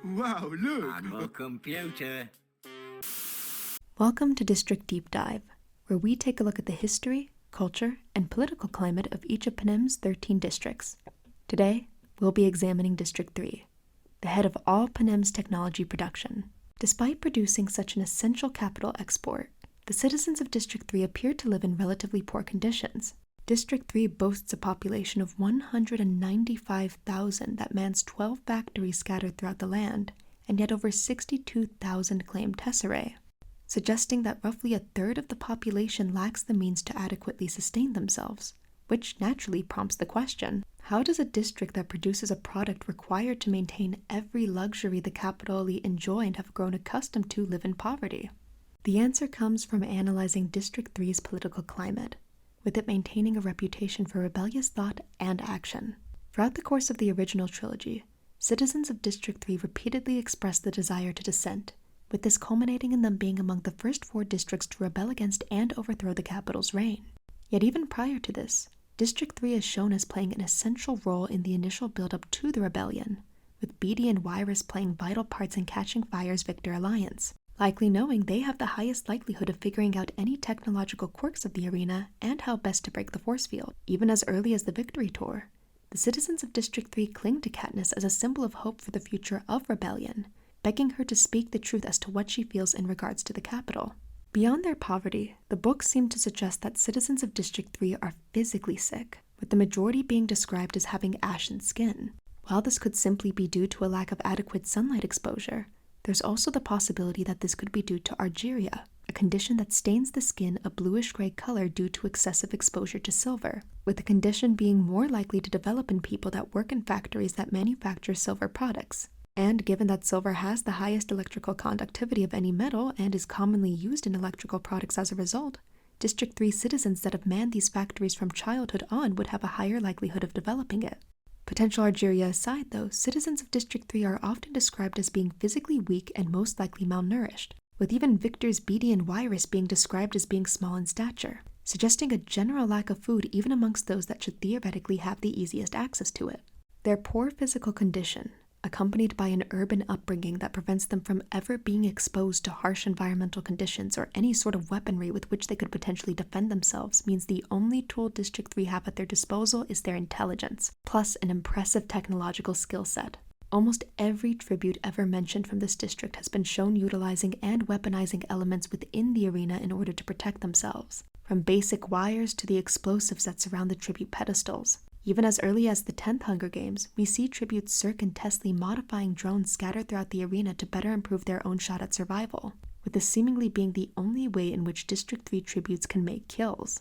Wow, look! I'm a computer. Welcome to District Deep Dive, where we take a look at the history, culture, and political climate of each of Panem's 13 districts. Today, we'll be examining District 3, the head of all Panem's technology production. Despite producing such an essential capital export, the citizens of District 3 appear to live in relatively poor conditions. District 3 boasts a population of 195,000 that mans 12 factories scattered throughout the land, and yet over 62,000 claimed tesserae, suggesting that roughly a third of the population lacks the means to adequately sustain themselves, which naturally prompts the question, how does a district that produces a product required to maintain every luxury the capital elite enjoy and have grown accustomed to live in poverty? The answer comes from analyzing District 3's political climate, with it maintaining a reputation for rebellious thought and action. Throughout the course of the original trilogy, citizens of District 3 repeatedly expressed the desire to dissent, with this culminating in them being among the first 4 districts to rebel against and overthrow the capital's reign. Yet even prior to this, District 3 is shown as playing an essential role in the initial build-up to the rebellion, with Beatty and Wirus playing vital parts in catching fire's Victor alliance, likely knowing they have the highest likelihood of figuring out any technological quirks of the arena and how best to break the force field. Even as early as the Victory Tour, the citizens of District 3 cling to Katniss as a symbol of hope for the future of rebellion, begging her to speak the truth as to what she feels in regards to the capital. Beyond their poverty, the books seem to suggest that citizens of District 3 are physically sick, with the majority being described as having ashen skin. While this could simply be due to a lack of adequate sunlight exposure, there's also the possibility that this could be due to argyria, a condition that stains the skin a bluish-gray color due to excessive exposure to silver, with the condition being more likely to develop in people that work in factories that manufacture silver products. And given that silver has the highest electrical conductivity of any metal and is commonly used in electrical products as a result, District 3 citizens that have manned these factories from childhood on would have a higher likelihood of developing it. Potential argyria aside, though, citizens of District 3 are often described as being physically weak and most likely malnourished, with even Victor's Beatty and Wirus being described as being small in stature, suggesting a general lack of food even amongst those that should theoretically have the easiest access to it. Their poor physical condition, accompanied by an urban upbringing that prevents them from ever being exposed to harsh environmental conditions or any sort of weaponry with which they could potentially defend themselves, means the only tool District 3 have at their disposal is their intelligence, plus an impressive technological skill set. Almost every tribute ever mentioned from this district has been shown utilizing and weaponizing elements within the arena in order to protect themselves, from basic wires to the explosives that surround the tribute pedestals. Even as early as the 10th Hunger Games, we see tributes Cirque and Tesley modifying drones scattered throughout the arena to better improve their own shot at survival, with this seemingly being the only way in which District 3 tributes can make kills.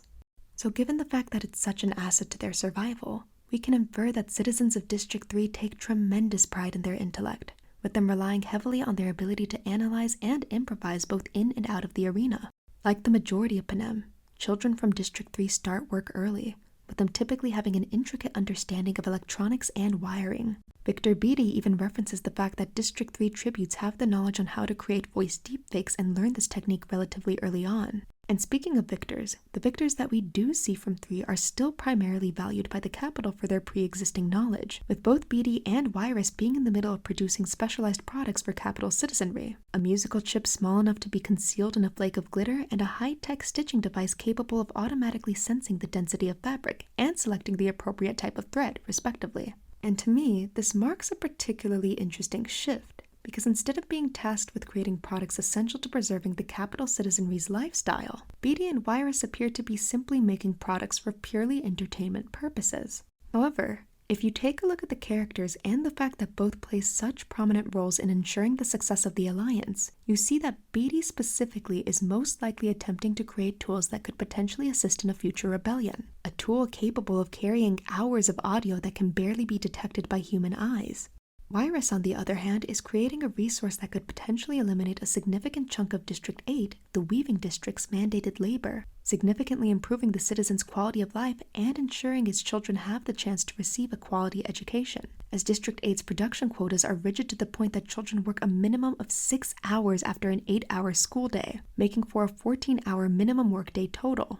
So given the fact that it's such an asset to their survival, we can infer that citizens of District 3 take tremendous pride in their intellect, with them relying heavily on their ability to analyze and improvise both in and out of the arena. Like the majority of Panem, children from District 3 start work early, with them typically having an intricate understanding of electronics and wiring. Victor Beatty even references the fact that District 3 tributes have the knowledge on how to create voice deepfakes and learn this technique relatively early on. And speaking of victors, the victors that we do see from 3 are still primarily valued by the capital for their pre-existing knowledge, with both Beatty and Wirus being in the middle of producing specialized products for capital citizenry. A musical chip small enough to be concealed in a flake of glitter, and a high-tech stitching device capable of automatically sensing the density of fabric and selecting the appropriate type of thread, respectively. And to me, this marks a particularly interesting shift, because instead of being tasked with creating products essential to preserving the capital citizenry's lifestyle, Beatty and Wirus appear to be simply making products for purely entertainment purposes. However, if you take a look at the characters and the fact that both play such prominent roles in ensuring the success of the Alliance, you see that Beatty specifically is most likely attempting to create tools that could potentially assist in a future rebellion, a tool capable of carrying hours of audio that can barely be detected by human eyes. Wirus, on the other hand, is creating a resource that could potentially eliminate a significant chunk of District 8, the Weaving District's mandated labor, significantly improving the citizens' quality of life and ensuring its children have the chance to receive a quality education, as District 8's production quotas are rigid to the point that children work a minimum of 6 hours after an 8-hour school day, making for a 14-hour minimum workday total.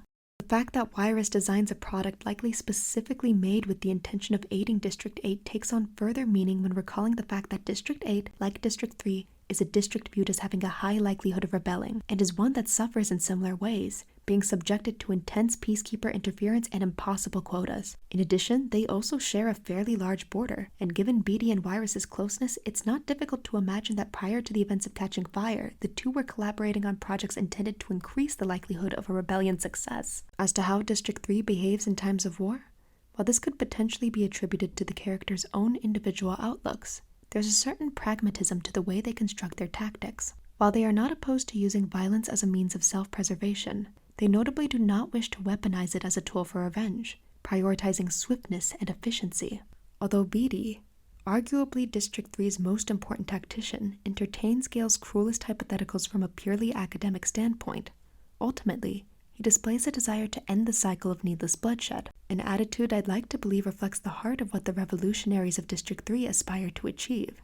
fact that Wirus designs a product likely specifically made with the intention of aiding District 8 takes on further meaning when recalling the fact that District 8, like District 3, is a district viewed as having a high likelihood of rebelling, and is one that suffers in similar ways, being subjected to intense peacekeeper interference and impossible quotas. In addition, they also share a fairly large border, and given BD and Wirus's closeness, it's not difficult to imagine that prior to the events of Catching Fire, the two were collaborating on projects intended to increase the likelihood of a rebellion's success. As to how District 3 behaves in times of war, while this could potentially be attributed to the characters' own individual outlooks, there's a certain pragmatism to the way they construct their tactics. While they are not opposed to using violence as a means of self-preservation, they notably do not wish to weaponize it as a tool for revenge, prioritizing swiftness and efficiency. Although BD, arguably District 3's most important tactician, entertains Gale's cruelest hypotheticals from a purely academic standpoint, ultimately, he displays a desire to end the cycle of needless bloodshed, an attitude I'd like to believe reflects the heart of what the revolutionaries of District 3 aspire to achieve.